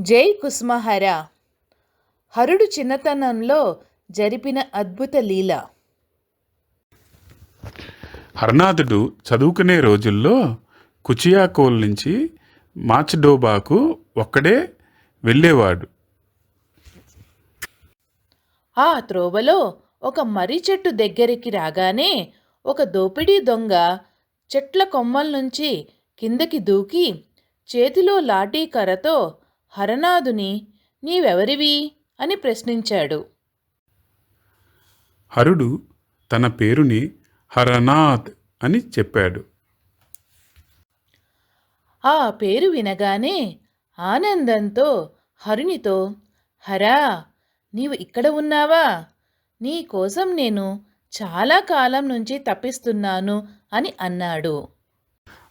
జై కుసుమహర. హరుడు చిన్నతనంలో జరిపిన అద్భుత లీల. హరనాథుడు చదువుకునే రోజుల్లో కుచియాకోల్ నుంచి మాచ్డోబాకు ఒక్కడే వెళ్ళేవాడు. ఆ త్రోవలో ఒక మర్రి చెట్టు దగ్గరికి రాగానే ఒక దోపిడీ దొంగ చెట్ల కొమ్మల నుంచి కిందకి దూకి చేతిలో లాఠీ కర్రతో హరనాథుని నీవెవరివి అని ప్రశ్నించాడు. హరుడు తన పేరుని హరనాథ్ అని చెప్పాడు. ఆ పేరు వినగానే ఆనందంతో హరునితో, హరా, నీవు ఇక్కడ ఉన్నావా? నీ కోసం నేను చాలా కాలం నుంచి తప్పిస్తున్నాను అని అన్నాడు.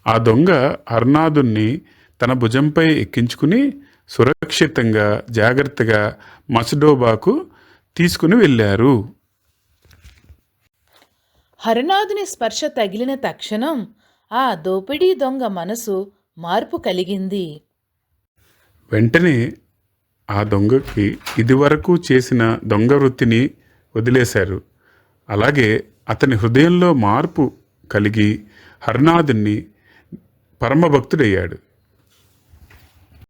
ఆ దొంగ హరనాథుణ్ణి తన భుజంపై ఎక్కించుకుని సురక్షితంగా జాగ్రత్తగా మచ్డోబాకు తీసుకుని వెళ్ళారు. హరనాథుని స్పర్శ తగిలిన తక్షణం ఆ దోపిడీ దొంగ మనసు మార్పు కలిగింది. వెంటనే ఆ దొంగకి ఇదివరకు చేసిన దొంగ వృత్తిని వదిలేశారు. అలాగే అతని హృదయంలో మార్పు కలిగి హరనాథుని పరమభక్తుడయ్యాడు.